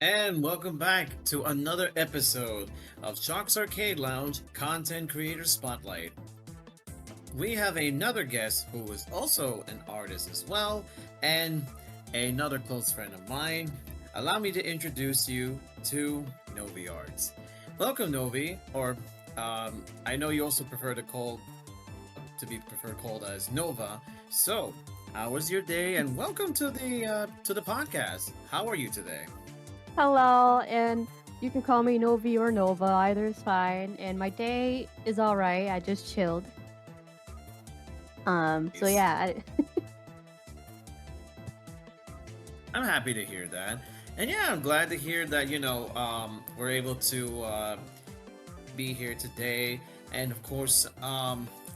And welcome back to another episode of Shock's Arcade Lounge Content Creator Spotlight. We have another guest who is also an artist as well, and another close friend of mine. Allow me to introduce you to Novi Arts. Welcome, Novi, or I know you also prefer to be preferred called as Nova. So, how was your day? And welcome to the podcast. How are you today? Hello, and you can call me Novi or Nova, either is fine. And my day is all right. I just chilled. So Nice. yeah, I'm happy to hear that. And yeah, I'm glad to hear that, we're able to be here today. And of course,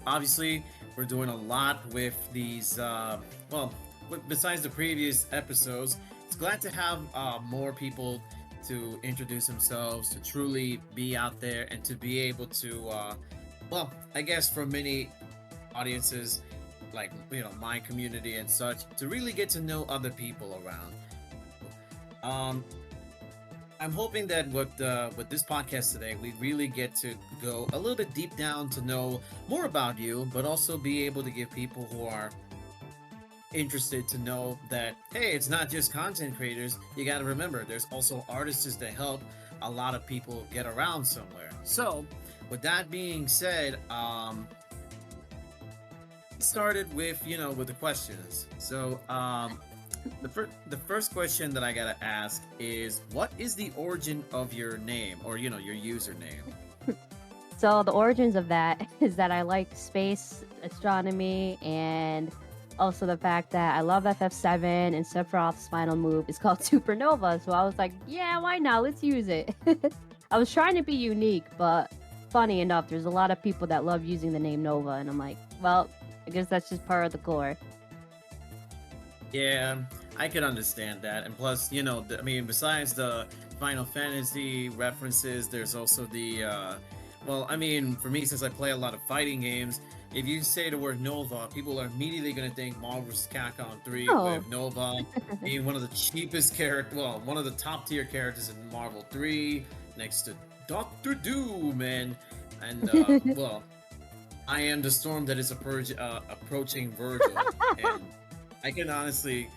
obviously, we're doing a lot with these, besides the previous episodes, it's glad to have more people to introduce themselves, to truly be out there, and to be able to, I guess for many audiences, like my community and such, to really get to know other people around. Um, I'm hoping that with this podcast today, we really get to go a little bit deep down to know more about you, but also be able to give people who are interested to know that hey, it's not just content creators. You got to remember, there's also artists that help a lot of people get around somewhere. So, with that being said, started with with the questions. So, the first question that I gotta ask is, what is the origin of your name, or your username? so the origins of that is that I like space astronomy and also the fact that I love FF7 and Sephiroth's final move is called Supernova. So I was like, yeah, why not? Let's use it. I was trying to be unique, but funny enough, there's a lot of people that love using the name Nova, and I'm like, well, I guess that's just part of the core. Yeah, I can understand that. And plus, I mean, besides the Final Fantasy references, there's also I mean, for me, since I play a lot of fighting games, if you say the word Nova, people are immediately going to think Marvel vs. Capcom 3 Oh, with Nova being one of the cheapest characters, well, one of the top tier characters in Marvel 3, next to Doctor Doom and I am the storm that is approaching Virgil, and I can honestly,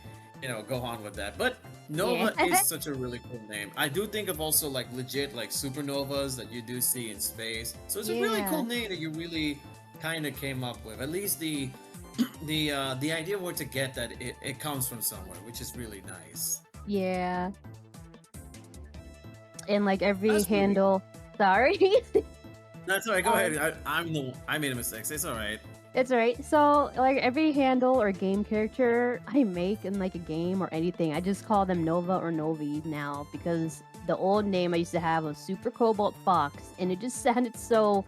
go on with that. But yeah. Nova is such a really cool name. I do think of also like legit like supernovas that you do see in space. So it's a really cool Yeah. name that you really kind of came up with. At least the idea where to get that it comes from somewhere, which is really nice. Yeah. And like every That's really handle, sorry. that's all right. Go um, ahead. I made a mistake. It's all right. it's alright. So like every handle or game character I make in like a game or anything, I just call them Nova or Novi now because the old name I used to have was Super Cobalt Fox, and it just sounded so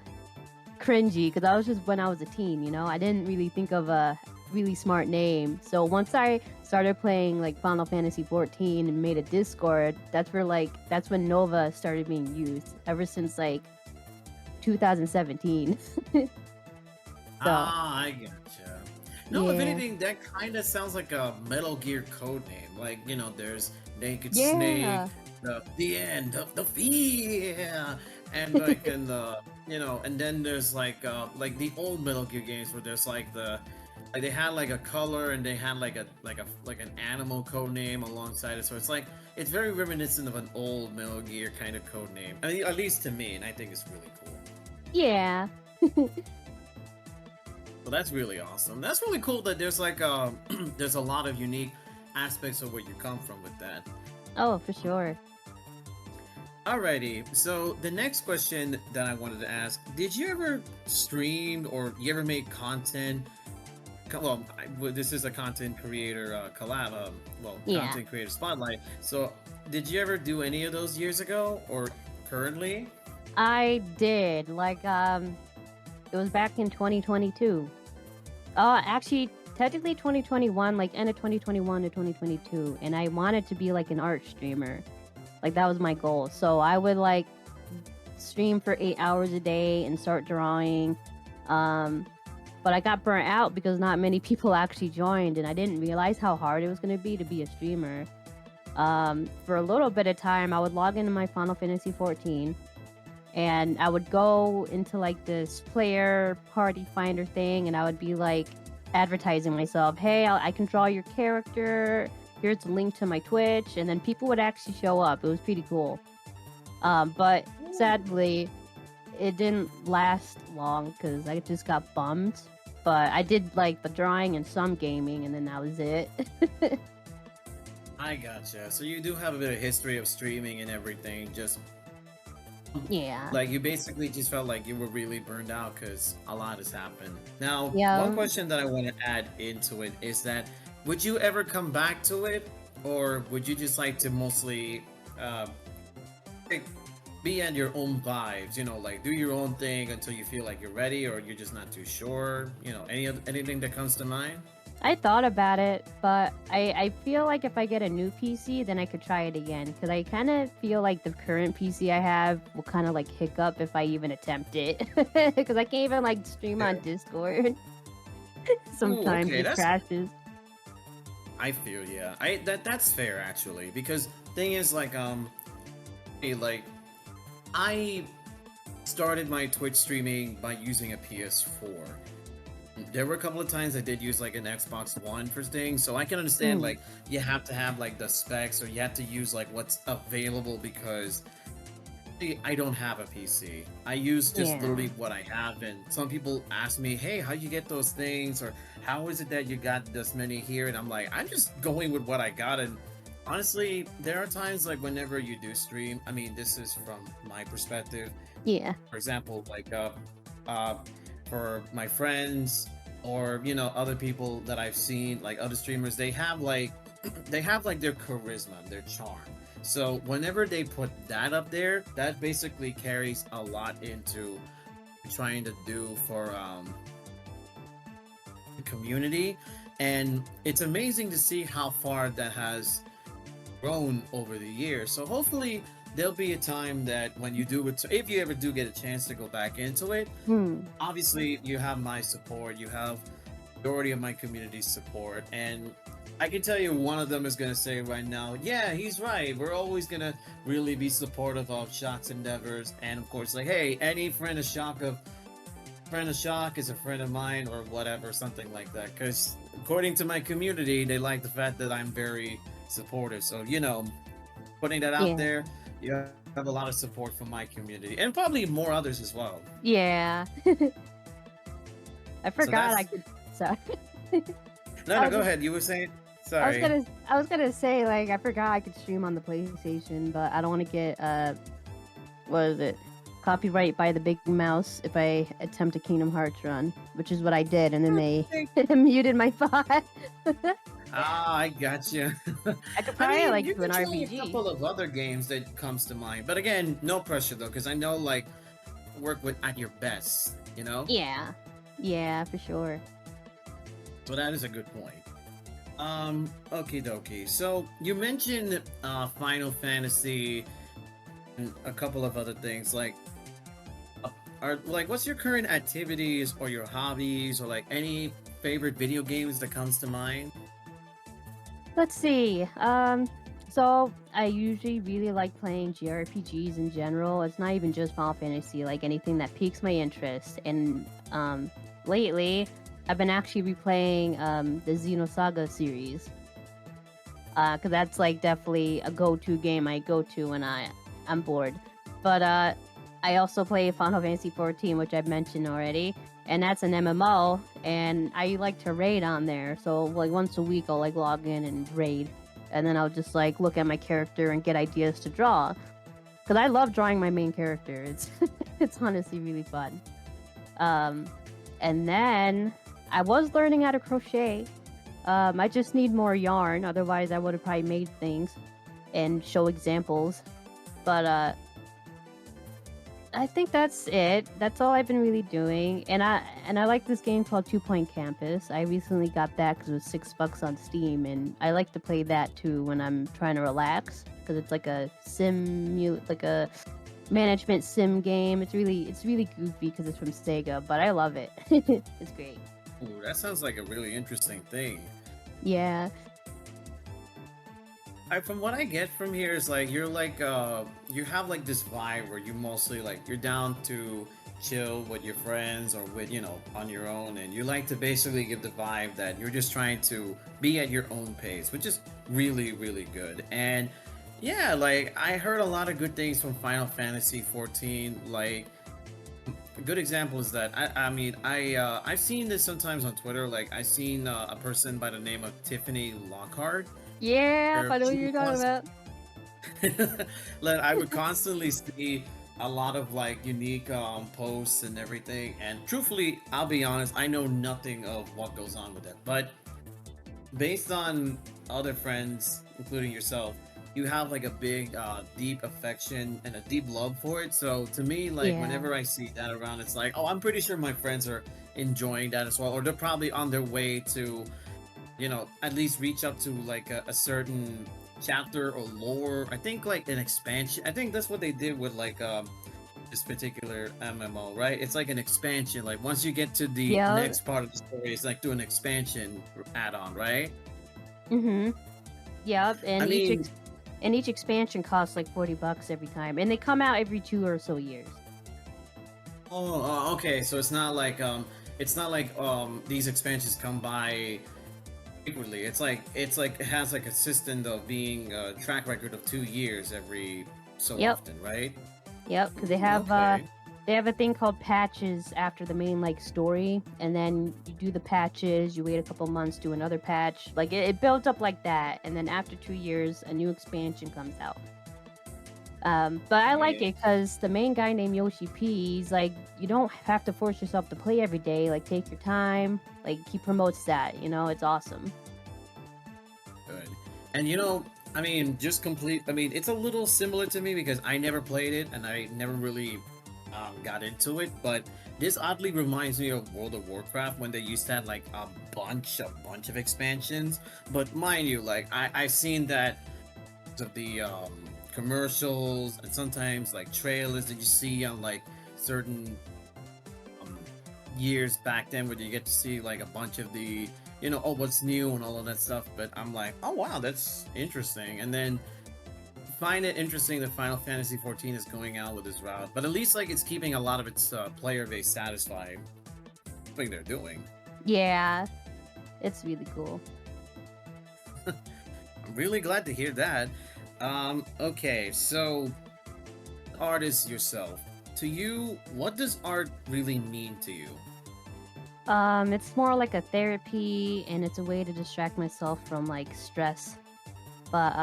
cringy because I was just when I was a teen, I didn't really think of a really smart name. So once I started playing like Final Fantasy 14 and made a Discord, that's when Nova started being used ever since like 2017. So, Ah, I gotcha. No, if yeah. anything, that kind of sounds like a Metal Gear code name. Like, there's Naked Snake, Yeah. the end of the fear, and like, and then there's like the old Metal Gear games where there's like they had like a color and they had like an animal code name alongside it. So it's very reminiscent of an old Metal Gear kind of code name. I mean, at least to me, and I think it's really cool. Yeah. So that's really awesome. That's really cool that there's there's a lot of unique aspects of where you come from with that. Oh, for sure. Alrighty, so the next question that I wanted to ask: did you ever stream or you ever make content? This is a content creator collab. Yeah. Content creator spotlight. So, did you ever do any of those years ago or currently? I did. It was back in 2022. Actually, technically 2021, like end of 2021 to 2022, and I wanted to be like an art streamer. Like that was my goal. So I would like stream for 8 hours a day and start drawing. Um, but I got burnt out because not many people actually joined, and I didn't realize how hard it was going to be a streamer. For a little bit of time, I would log into my Final Fantasy 14 and I would go into like this player party finder thing and I would be like advertising myself. Hey, I can draw your character. Here's a link to my Twitch. And then people would actually show up. It was pretty cool. But sadly, it didn't last long because I just got bummed. But I did like the drawing and some gaming, and then that was it. I gotcha. So you do have a bit of history of streaming and everything. Just Yeah. like you basically just felt like you were really burned out because a lot has happened. Now, one Yeah. question that I want to add into it is that would you ever come back to it, or would you just like to mostly uh, like, be at your own vibes? You know, like do your own thing until you feel like you're ready, or you're just not too sure. You know, anything that comes to mind? I thought about it, but I feel like if I get a new PC, then I could try it again. Because I kind of feel like the current PC I have will kind of like hiccup if I even attempt it. Because I can't even like stream on Okay. Discord. Ooh, Sometimes okay, it that's crashes. I feel yeah. That's fair actually because thing is like hey, like I started my Twitch streaming by using a PS4. There were a couple of times I did use like an Xbox One for things, so I can understand Mm, like you have to have like the specs or you have to use like what's available because I don't have a PC. I use just yeah. literally what I have, and some people ask me, "Hey, how you get those things?" or "How is it that you got this many here?" And I'm like, I'm just going with what I got. And honestly, there are times like whenever you do stream. I mean, this is from my perspective. Yeah. For example, like uh, for my friends or other people that I've seen, like other streamers, they have like they have like their charisma, their charm. So whenever they put that up there, that basically carries a lot into trying to do for the community. And it's amazing to see how far that has grown over the years. So hopefully there'll be a time that when you do it, if you ever do get a chance to go back into it, Hmm. obviously you have my support, you have majority of my community's support, and I can tell you one of them is going to say right now, yeah, he's right, we're always going to really be supportive of Shock's endeavors. And of course, like, hey, any friend of Shock is a friend of mine or whatever, something like that, because according to my community, they like the fact that I'm very supportive. So putting that out Yeah. there, you have a lot of support from my community and probably more others as well. Yeah. I So forgot I that's could. Sorry. no, I no. was Go just, ahead. You were saying I was sorry. gonna I was gonna say like I forgot I could stream on the PlayStation, but I don't want to get what is it? Copyright by the big mouse if I attempt a Kingdom Hearts run, which is what I did, and then they muted my bot. Ah, I got you. I could I probably mean, like you do an could try a RPG. couple of other games that comes to mind, but again, no pressure though, because I know like work with at your best. Yeah, yeah, for sure. So that is a good point. Okie dokie. So you mentioned Final Fantasy and a couple of other things. Like, are like, what's your current activities or your hobbies or like any favorite video games that comes to mind? Let's see. So I usually really like playing JRPGs in general. It's not even just Final Fantasy, like anything that piques my interest. And lately, I've been actually replaying the Xenosaga series. Because that's like definitely a go-to game I go to when I'm bored. But I also play Final Fantasy 14, which I've mentioned already, and that's an MMO. And I like to raid on there, so like once a week I'll like log in and raid, and then I'll just like look at my character and get ideas to draw. Because I love drawing my main character. It's it's honestly really fun. Um, and then I was learning how to crochet. I just need more yarn. Otherwise, I would have probably made things and show examples. But I think that's it. That's all I've been really doing. And I like this game called Two Point Campus. I recently got that because it was $6 on Steam, and I like to play that too when I'm trying to relax because it's like a like a management sim game. It's really goofy because it's from Sega, but I love it. It's great. Ooh, that sounds like a really interesting thing. Yeah. from what I get from here is like you're like you have like this vibe where you mostly like you're down to chill with your friends or with on your own, and you like to basically give the vibe that you're just trying to be at your own pace, which is really really good. And yeah, like I heard a lot of good things from Final Fantasy 14. Like a good example is that I've seen this sometimes on Twitter. Like I've seen a person by the name of Tiffany Lockhart. Yeah, Where I know what she you're would talking about. like I would constantly see a lot of like unique posts and everything. And truthfully, I'll be honest, I know nothing of what goes on with it. But based on other friends, including yourself, you have like a big, deep affection and a deep love for it. So to me, like Yeah. whenever I see that around, it's like, oh, I'm pretty sure my friends are enjoying that as well, or they're probably on their way to at least reach up to like a certain chapter or lore. I think like an expansion. I think that's what they did with like this particular MMO, right? It's like an expansion. Like once you get to the Yep. next part of the story, it's like do an expansion add-on, right? Mhm. Yep. I mean, And each expansion costs like $40 every time, and they come out every 2 or so years. okay, so it's not like these expansions come by frequently. It's like it has like a system of being a track record of 2 years every so Yep. often, right? Yep. Because Okay. they have a thing called patches after the main like story, and then you do the patches. You wait a couple months, do another patch. Like it builds up like that, and then after 2 years, a new expansion comes out. But I like Yeah. it because the main guy named Yoshi P, he's like, you don't have to force yourself to play every day. Like, take your time. Like, he promotes that. It's awesome. Good. And I mean, just complete. I mean, it's a little similar to me because I never played it and I never really got into it. But this oddly reminds me of World of Warcraft when they used to have like a bunch of expansions. But mind you, like I've seen that of the commercials and sometimes like trailers that you see on like certain um, years back then where you get to see like a bunch of the oh what's new and all of that stuff. But I'm like, oh wow, that's interesting. And then find it interesting that Final Fantasy 14 is going out with this route, but at least like it's keeping a lot of its player base satisfied. Something they're doing. Yeah, it's really cool. I'm really glad to hear that. Okay, so artist yourself. To you, what does art really mean to you? It's more like a therapy, and it's a way to distract myself from like stress. But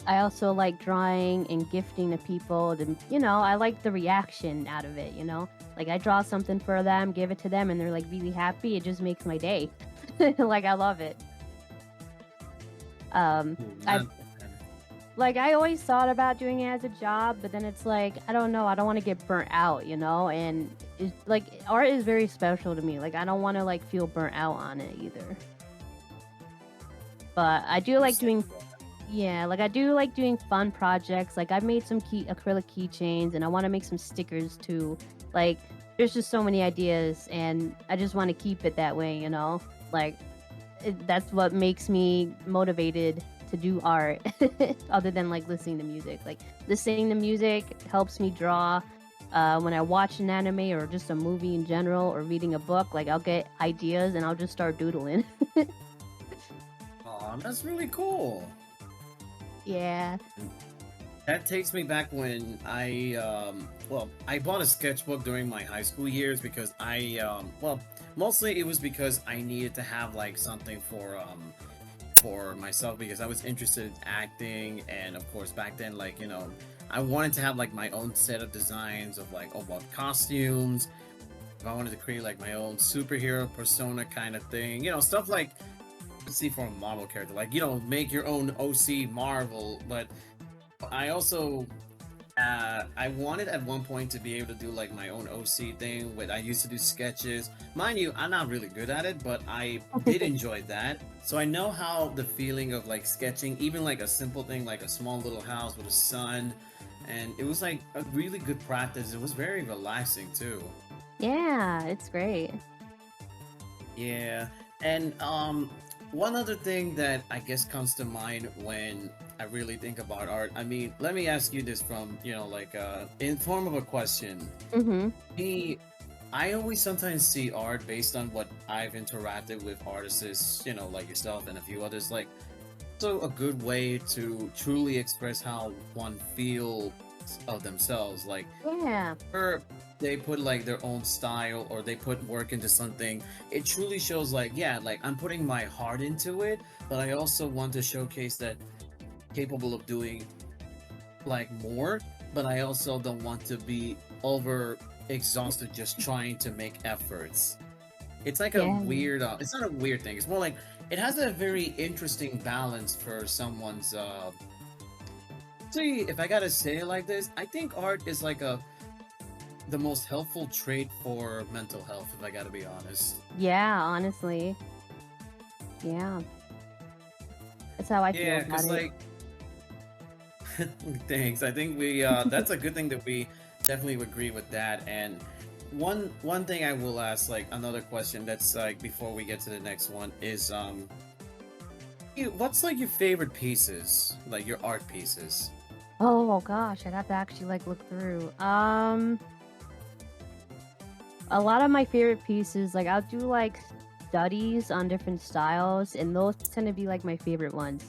I also like drawing and gifting to people. And I like the reaction out of it. Like I draw something for them, give it to them, and they're like really happy. It just makes my day. Like I love it. Um, Ooh, I man. like I always thought about doing it as a job, but then it's like I don't know. I don't want to get burnt out. And it's like art is very special to me. Like I don't want to like feel burnt out on it either. But I do like doing Yeah, like I do like doing fun projects. Like I've made some acrylic keychains and I want to make some stickers too. Like there's just so many ideas and I just want to keep it that way. Like that's what makes me motivated to do art other than like listening to music. Like listening to music helps me draw. When I watch an anime or just a movie in general or reading a book, like I'll get ideas and I'll just start doodling. Aw, that's really cool. Yeah. That takes me back when I bought a sketchbook during my high school years because mostly it was because I needed to have like something for myself because I was interested in acting. And of course back then, like I wanted to have like my own set of designs of like what costumes. If I wanted to create like my own superhero persona kind of thing, stuff like see for a Marvel character, like make your own OC Marvel. But I also I wanted at one point to be able to do like my own OC thing. But I used to do sketches, mind you. I'm not really good at it, but I did enjoy that. So I know how the feeling of like sketching, even like a simple thing like a small little house with a sun, and it was like a really good practice. It was very relaxing too. Yeah, it's great. Yeah, and one other thing that I guess comes to mind when I really think about art. I mean, let me ask you this from, like in form of a question. Mm-hmm. Me, I always sometimes see art based on what I've interacted with artists, like yourself and a few others. Like, so a good way to truly express how one feels of themselves. Like, Yeah. or they put like their own style or they put work into something. It truly shows like, yeah, like I'm putting my heart into it, but I also want to showcase that capable of doing like more, but I also don't want to be over exhausted just trying to make efforts. It's like a Yeah. weird it's not a weird thing. It's more like it has a very interesting balance for someone's see, if I gotta say it like this, I think art is like a the most helpful trait for mental health, if I gotta be honest. Yeah, honestly. Yeah. That's how I feel Yeah, about because it. like thanks. I think we that's a good thing that we definitely agree with that. And one thing I will ask, like another question that's like before we get to the next one is what's like your favorite pieces, like your art pieces? Oh gosh, I'd have to actually like look through. A lot of my favorite pieces, like I'll do like studies on different styles, and those tend to be like my favorite ones.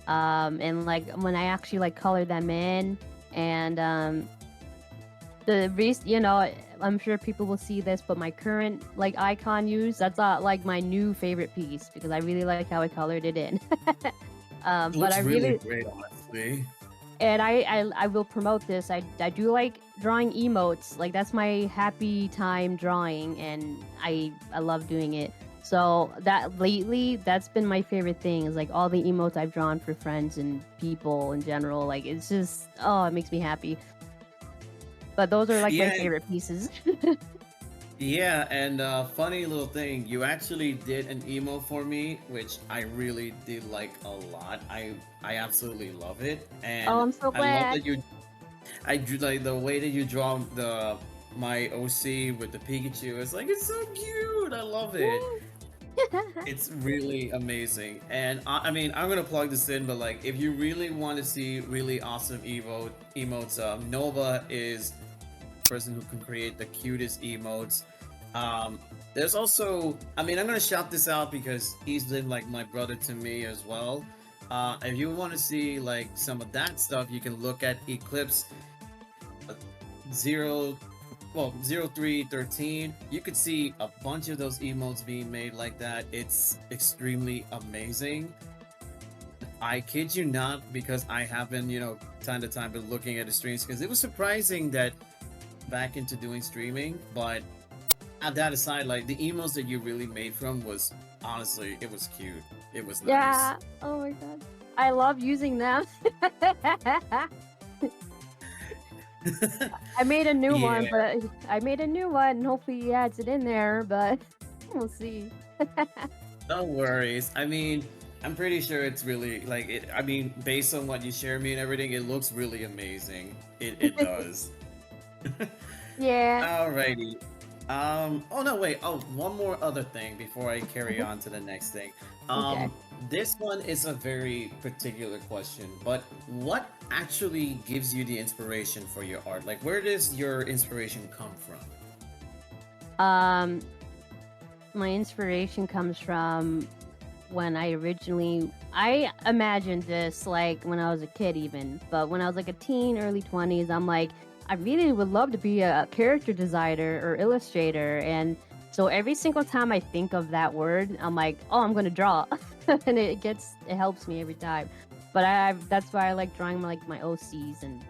And like when I actually like color them in, and the reason, I'm sure people will see this, but my current like icon use, that's like my new favorite piece because I really like how I colored it in. It But I looks really really great, honestly. and I will promote this. I do like drawing emotes. Like that's my happy time drawing, and I love doing it. So that lately, that's been my favorite thing is like all the emotes I've drawn for friends and people in general. Like it's just it makes me happy. But those are like my Yeah, favorite pieces. yeah, and funny little thing, you actually did an emo for me, which I really did like a lot. I absolutely love it, Oh, and I'm so I love glad. that you. I drew like the way that you draw the my OC with the Pikachu. It's like it's so cute. I love it. It's really amazing. And I mean, I'm gonna plug this in, but like, if you really want to see really awesome emotes, Nova is the person who can create the cutest emotes. Um, there's also, I mean, I'm gonna shout this out because he's been like my brother to me as well. If you want to see like some of that stuff, you can look at Eclipse zero, well, 0313. You could see a bunch of those emotes being made like that. It's extremely amazing. I kid you not, because I have been, time to time been looking at the streams because it was surprising that back into doing streaming. But at that aside, like the emotes that you really made from was honestly, it was cute. It was nice. Yeah. Oh my god. I love using them. I made a new one, Yeah, but I made a new one, and hopefully he adds it in there, but we'll see. no worries. I mean, I'm pretty sure it's really like it. I mean, based on what you share me and everything, it looks really amazing. It does. Yeah. Alrighty. Oh no, wait. Oh, one more other thing before I carry Mhm. on to the next thing. Okay. This one is a very particular question, but what actually gives you the inspiration for your art? Like, where does your inspiration come from? Um, my inspiration comes from when I imagined this like when I was a kid even, but when I was like a teen, early 20s, I'm like I really would love to be a character designer or illustrator, and so every single time I think of that word, I'm like, "Oh, I'm going to draw." And it helps me every time. But that's why I like drawing like my OCs and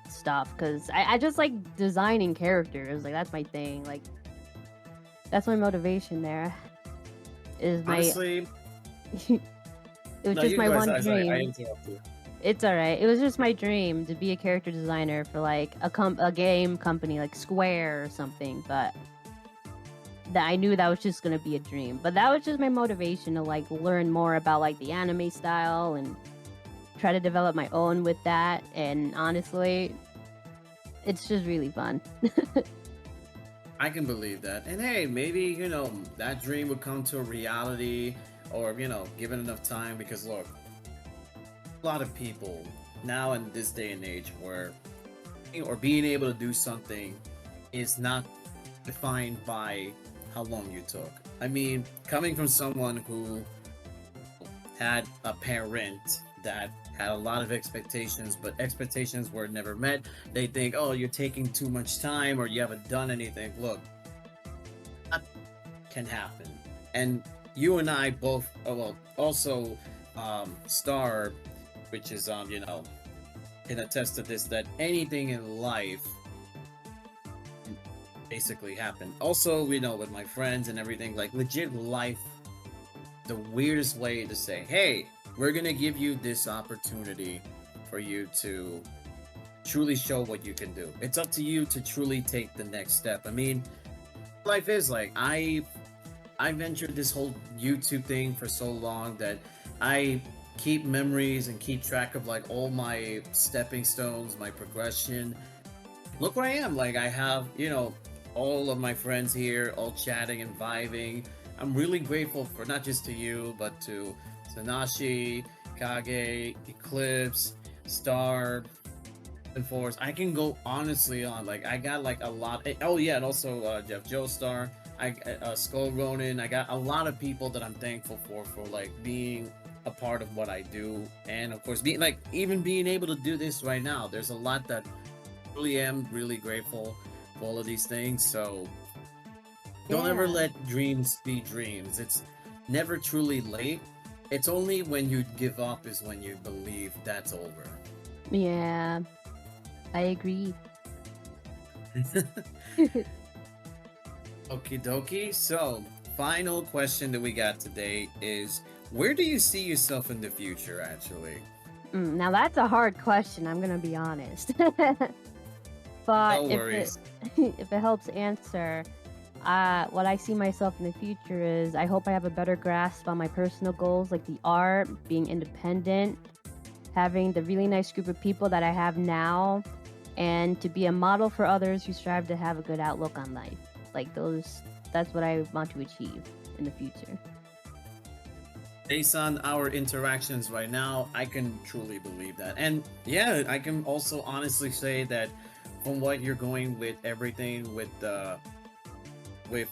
stuff cuz I just like designing characters. Like that's my thing. Like that's my motivation there. Is my Honestly, it was no, just you my guys. one Sorry, I dream. interrupted. It's alright. It was just my dream to be a character designer for like a game company like Square or something, but that I knew that was just gonna be a dream. But that was just my motivation to like learn more about like the anime style and try to develop my own with that. And honestly, it's just really fun. I can believe that. And hey, maybe, that dream would come to a reality or given enough time. Because look, a lot of people now in this day and age where or being able to do something is not defined by how long you took. I mean, coming from someone who had a parent that had a lot of expectations, but expectations were never met. They think, oh, you're taking too much time or you haven't done anything. Look, that can happen. And you and I both, oh, well, also, Star, which is, can attest to this, that anything in life basically happen. Also, with my friends and everything, like legit life, the weirdest way to say, hey, we're gonna give you this opportunity for you to truly show what you can do. It's up to you to truly take the next step. I mean, life is like I ventured this whole YouTube thing for so long that I keep memories and keep track of like all my stepping stones, my progression. Look where I am. Like I have, all of my friends here, all chatting and vibing. I'm really grateful for not just to you, but to Sanashi, Kage, Eclipse, Star, and Force. I can go honestly on. Like I got like a lot. Oh yeah, and also Jeff Joestar. Skull Ronin. I got a lot of people that I'm thankful for like being a part of what I do, and of course being like even being able to do this right now. There's a lot that really am really grateful for all of these things. So don't ever Yeah. let dreams be dreams. It's never truly late. It's only when you give up is when you believe that's over. Yeah, I agree. Okie dokie. So, final question that we got today is where do you see yourself in the future, actually? Now that's a hard question, I'm gonna be honest. But No if it worries. if it helps answer, what I see myself in the future is I hope I have a better grasp on my personal goals, like the art, being independent, having the really nice group of people that I have now, and to be a model for others who strive to have a good outlook on life. Like that's what I want to achieve in the future. Based on our interactions right now, I can truly believe that. And yeah, I can also honestly say that from what you're going with everything with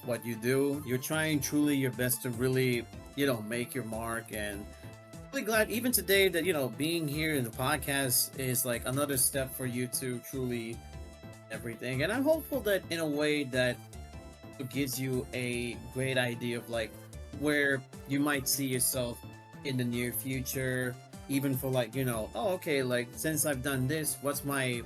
what you do, you're trying truly your best to really, make your mark. And really glad even today that, being here in the podcast is like another step for you to truly everything. And I'm hopeful that in a way that gives you a great idea of like where you might see yourself in the near future, even for like, oh, okay, like since I've done this, what's my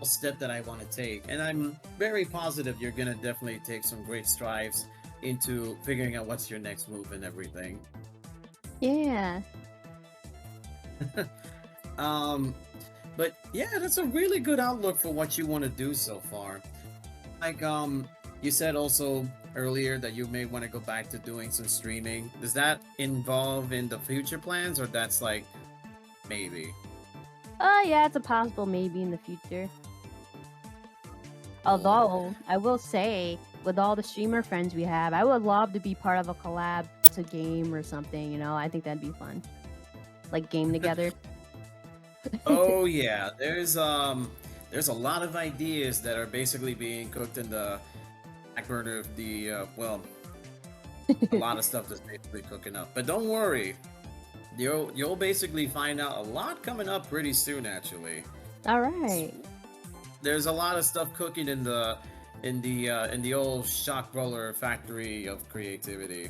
step that I want to take? And I'm very positive you're gonna definitely take some great strides into figuring out what's your next move and everything. Yeah. um, but yeah, that's a really good outlook for what you want to do so far. Like, you said also earlier that you may want to go back to doing some streaming. Does that involve in the future plans, or that's like maybe? Yeah, it's a possible maybe in the future. Cool. Although I will say, with all the streamer friends we have, I would love to be part of a collab to game or something. I think that'd be fun. Like game together. Oh yeah, there's a lot of ideas that are basically being cooked in the back burner of the well, a lot of stuff that's basically cooking up. But don't worry, you'll basically find out a lot coming up pretty soon. Actually, All right. there's a lot of stuff cooking in the old shock roller factory of creativity.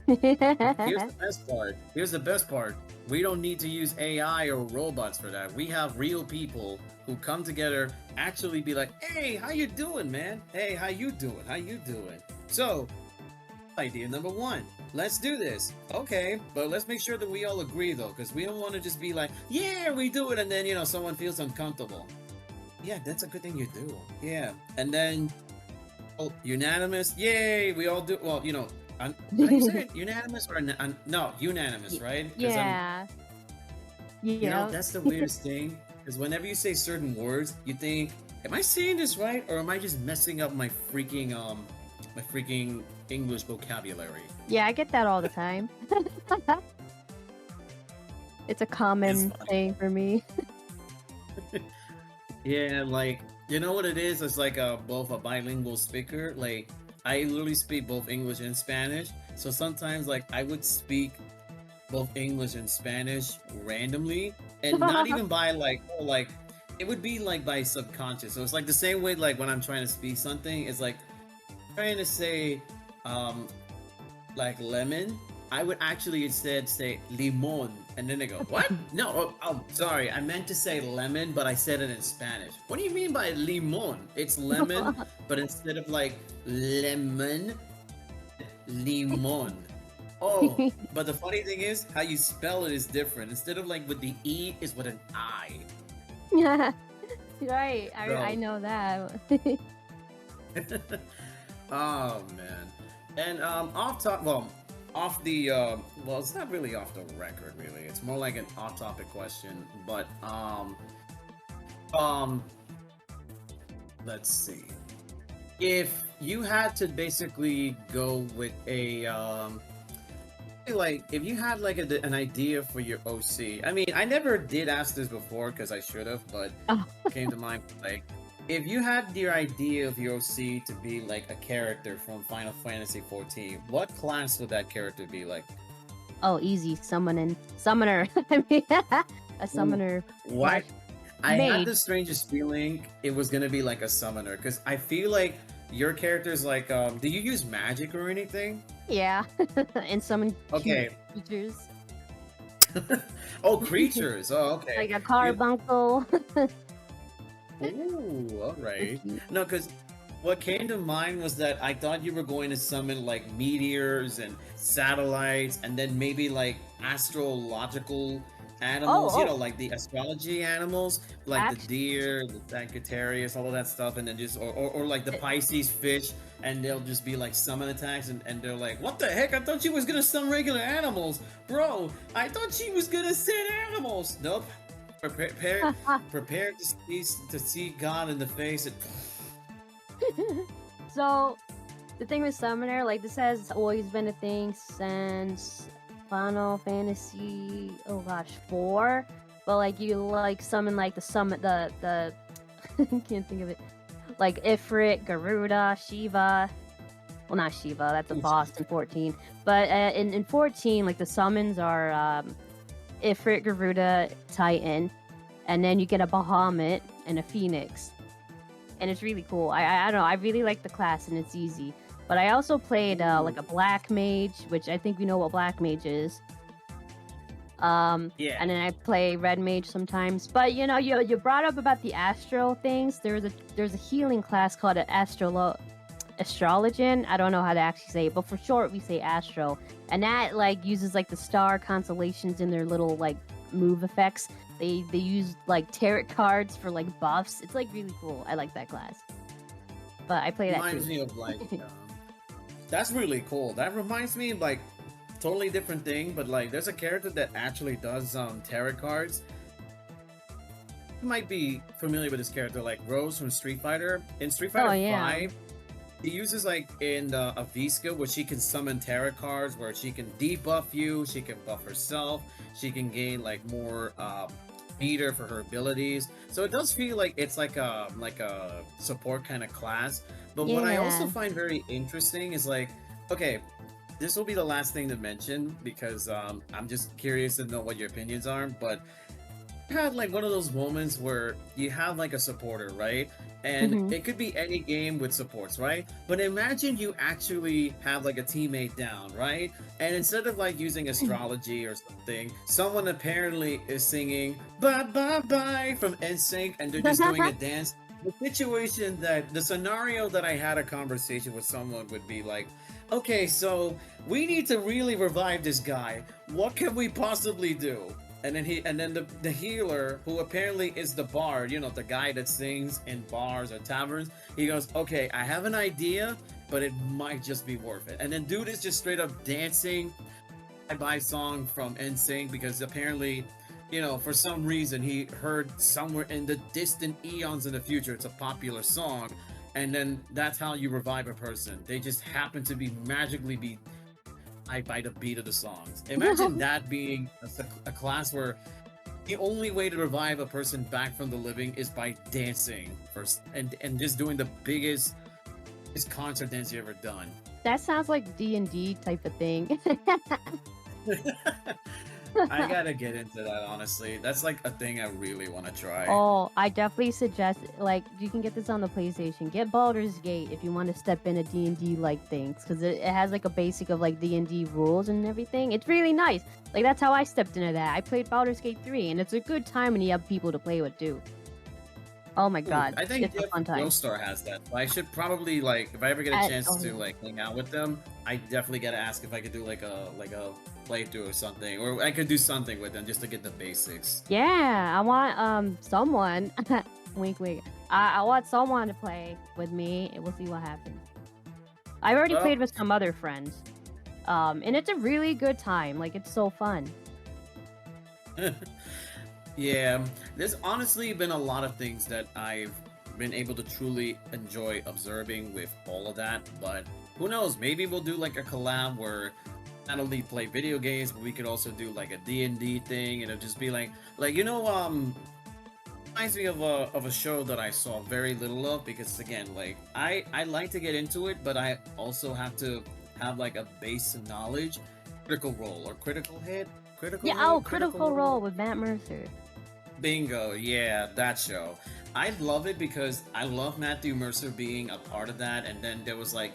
Here's the best part. Here's the best part. We don't need to use AI or robots for that. We have real people who come together, actually be like, "Hey, how you doing, man? Hey, how you doing? How you doing?" So, idea number one. Let's do this. Okay, but let's make sure that we all agree though, because we don't want to just be like, "Yeah, we do it," and then someone feels uncomfortable. Yeah, that's a good thing you do. Yeah, and then unanimous. Yay, we all do. Well, how do you say it? Unanimous or no? Unanimous, Y- right? Because yeah. Yeah. that's the weirdest thing. Because whenever you say certain words, you think, "Am I saying this right, or am I just messing up my freaking my freaking English vocabulary. Yeah, I get that all the time. It's a It's common funny. thing for me. Yeah, like you know what it is? It's like a both a bilingual speaker. Like I literally speak both English and Spanish. So sometimes like I would speak both English and Spanish randomly, and not even by like oh, like it would be like by subconscious. So it's like the same way like when I'm trying to speak something, it's like trying to say um like lemon, I would actually instead say limon. And then they go, what? No, sorry. I meant to say lemon, but I said it in Spanish. What do you mean by limon? It's lemon, but instead of like lemon, limon. Oh, but the funny thing is, how you spell it is different. Instead of like with the E, is with an I. Yeah, right. I So, know that. oh man. And off the well, it's not really off the record, really. It's more like an off-topic question. But um, let's see. If you had to basically go with a like if you had like an idea for your OC. I mean, I never did ask this before because I should have, but Oh, came to mind like if you had your idea of your OC to be like a character from Final Fantasy 14, what class would that character be like? oh, easy summoner. I mean, a Ooh, summoner what? slash I had mage. the strangest feeling it was gonna be like a summoner because I feel like your character's like do you use magic or anything? Yeah, and summon cute Okay. creatures Oh, creatures. Oh, okay. like a You carbuncle. Ooh, all They're right. cute. No, because what came to mind was that I thought you were going to summon like meteors and satellites, and then maybe like astrological Oh, animals. You know, oh, like the astrology animals, like the actually, deer, the Sagittarius, all of that stuff, and then just or like the th- Pisces fish, and they'll just be like summon attacks, and they're like, "What the heck? I thought she was gonna summon regular animals, bro. I thought she was gonna send animals. Nope. Prepare, prepare to see God in the face. And so the thing with summoner, like this has always been a thing since Final Fantasy. Oh gosh, 4. But like you like summon like the summon the can't think of it. Like Ifrit, Garuda, Shiva. Well, not Shiva. That's a ooh, boss in 14. But in 14, like the summons are Ifrit, Garuda, Titan, and then you get a Bahamut and a Phoenix, and it's really cool. I don't know. I really like the class and it's easy. But I also played like ooh, a Black Mage, which I think we know what Black Mage is. yeah, And then I play Red Mage sometimes. But you know, you brought up about the Astro things. There's a healing class called an Astrologian. I don't know how to actually say it, but for short we say Astro. And that like uses like the star constellations in their little like move effects. They use like tarot cards for like buffs. It's like really cool. I like that class. But I play that reminds too. me of like that's really cool. That reminds me of like totally different thing, but like there's a character that actually does tarot cards. You might be familiar with this character, like Rose from Street Fighter. In Street Oh Fighter yeah. 5, he uses like in a V skill where she can summon tarot cards, where she can debuff you, she can buff herself, she can gain like more meter for her abilities. So it does feel like it's like a support kind of class. But what I also Yeah. find very interesting is like, okay, this will be the last thing to mention because I'm just curious to know what your opinions are. But had like one of those moments where you have like a supporter, right? And Hmm. it could be any game with supports, right? But imagine you actually have like a teammate down, right? And instead of like using astrology or something, someone apparently is singing "Bye Bye Bye" from NSYNC, and they're just doing a dance. The scenario that I had a conversation with someone would be like, okay, so we need to really revive this guy. What can we possibly do? And then the healer, who apparently is the bard, you know, the guy that sings in bars or taverns, he goes, okay, I have an idea, but it might just be worth it. And then dude is just straight up dancing bye bye song from NSYNC because apparently, you know, for some reason he heard somewhere in the distant eons in the future it's a popular song, and then that's how you revive a person. They just happen to be magically be by the beat of the songs. Imagine that being a class where the only way to revive a person back from the living is by dancing first, and just doing the biggest concert dance you ever done. That sounds like D&D type of thing. I gotta get into that, honestly. That's like a thing I really want to try. Oh, I definitely suggest like you can get this on the PlayStation. Get Baldur's Gate if you want to step into D&D like things because it has like a basic of like D&D rules and everything. It's really nice. Like that's how I stepped into that. I played Baldur's Gate 3 and it's a good time when you have people to play with too. Oh my god, I think it's a fun time. Star has that. I should probably like if I ever get a chance Oh, to like hang out with them, I definitely gotta ask if I could do like a playthrough or something, or I could do something with them just to get the basics. yeah, I want someone. Wink, wink. I want someone to play with me, and we'll see what happens. I already Well, played with some other friends, and it's a really good time. Like it's so fun. yeah, there's honestly been a lot of things that I've been able to truly enjoy observing with all of that, but who knows? Maybe we'll do like a collab where not only play video games, but we could also do like a D&D thing, and it'll just be like reminds me of a show that I saw very little of because again, like I like to get into it, but I also have to have like a base knowledge. Critical Role or Critical Hit, Yeah. Oh, Critical Role with Matt Mercer. Bingo, yeah, that show. I love it because I love Matthew Mercer being a part of that, and then there was like,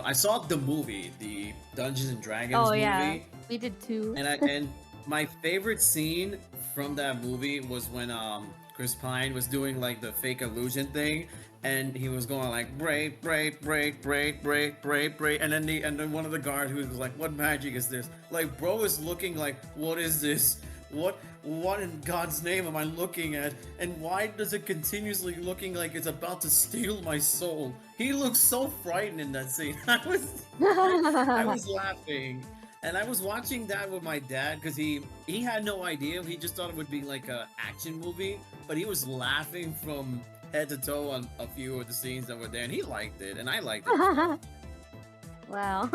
I saw the movie, the Dungeons and Dragons Oh movie, yeah, we did too. and my favorite scene from that movie was when Chris Pine was doing like the fake illusion thing, and he was going like break, break, break, break, break, break, break, and then one of the guards who was like, "What magic is this?" Like, bro is looking like, "What is this? What in God's name am I looking at? And why does it continuously looking like it's about to steal my soul?" He looks so frightened in that scene. I was laughing. And I was watching that with my dad because he had no idea. He just thought it would be like a action movie, but he was laughing from head to toe on a few of the scenes that were there, and he liked it, and I liked it. Wow.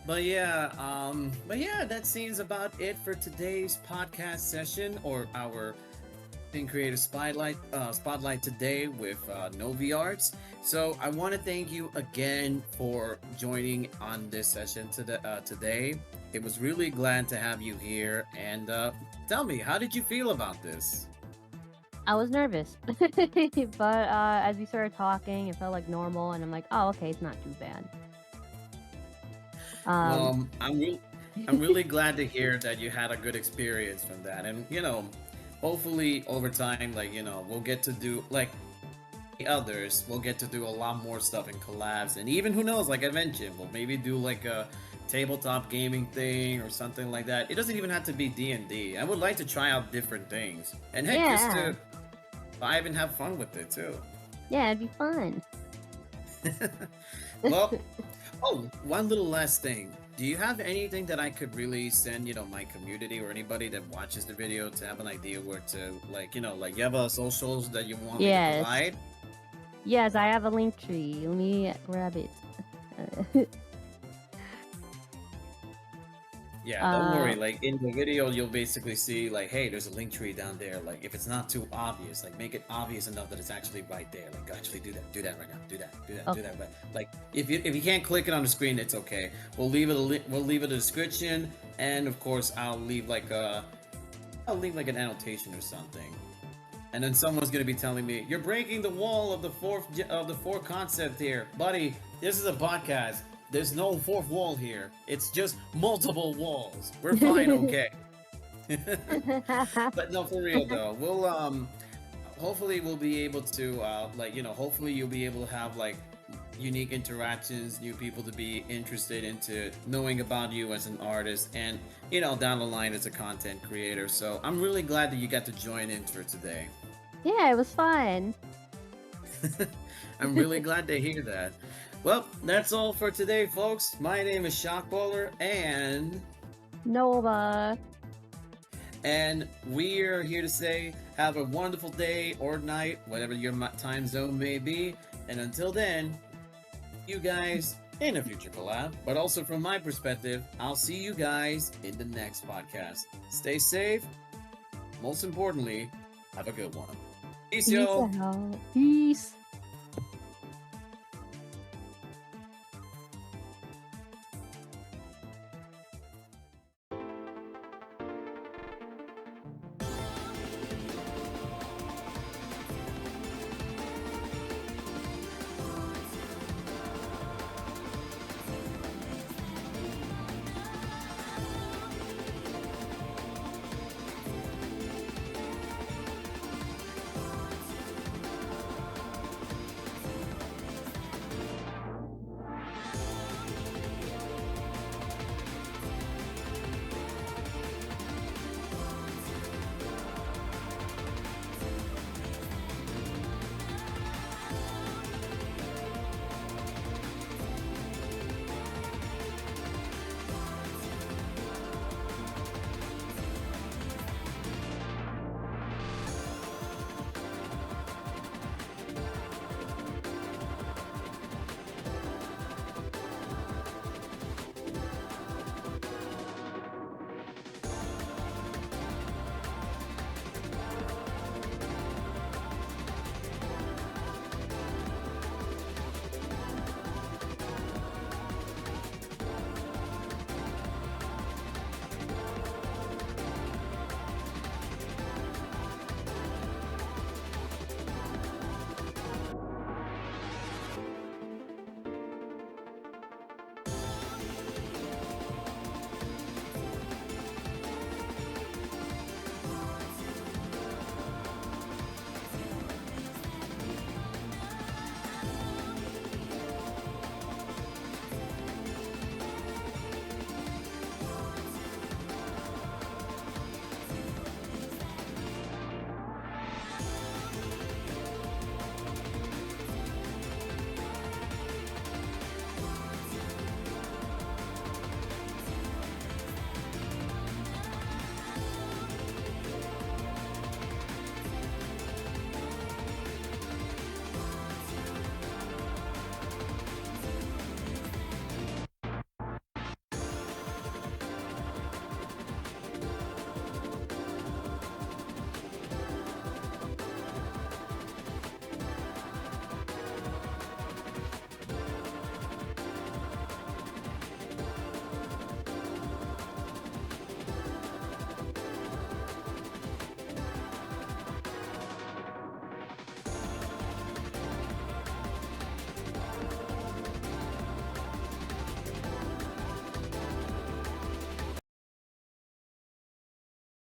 But yeah, that seems about it for today's podcast session or our in creative spotlight today with Novi Arts. So I want to thank you again for joining on this session today. It was really glad to have you here. And tell me, how did you feel about this? I was nervous, but as we started talking, it felt like normal, and I'm like, oh, okay, it's not too bad. Um, Well, I'm really glad to hear that you had a good experience from that, and hopefully over time, like we'll get to do like the others, we'll get to do a lot more stuff in collabs, and even who knows, like I mentioned, we'll maybe do like a tabletop gaming thing or something like that. It doesn't even have to be D&D. I would like to try out different things, and heck, just yeah, to vibe and have fun with it too. yeah, it'd be fun. Well, oh, one little last thing. Do you have anything that I could really send, my community or anybody that watches the video to have an idea where to, like, like you have socials that you want me to Yes, provide? yes, I have a link tree. Let me grab it. Yeah, don't uh, worry. Like in the video, you'll basically see like, hey, there's a link tree down there. Like if it's not too obvious, like make it obvious enough that it's actually right there. Like actually do that right now. Do that, do that, oh, do that. But like if you can't click it on the screen, it's okay. We'll leave it we'll leave it a description, and of course I'll leave like an annotation or something. And then someone's gonna be telling me, "You're breaking the wall of the fourth concept here, buddy. This is a podcast. There's no fourth wall here. It's just multiple walls. We're fine, okay." But no, for real though, we'll hopefully we'll be able to hopefully you'll be able to have like unique interactions, new people to be interested into knowing about you as an artist, and down the line as a content creator. So I'm really glad that you got to join in for today. yeah, it was fun. I'm really glad to hear that. Well, that's all for today, folks. My name is Shockballer, and Nova. we are here to say Have a wonderful day or night, whatever your time zone may be. And until then, you guys in a future collab, but also from my perspective, I'll see you guys in the next podcast. Stay safe. Most importantly, have a good one. Peace, Peace yo. out. Peace.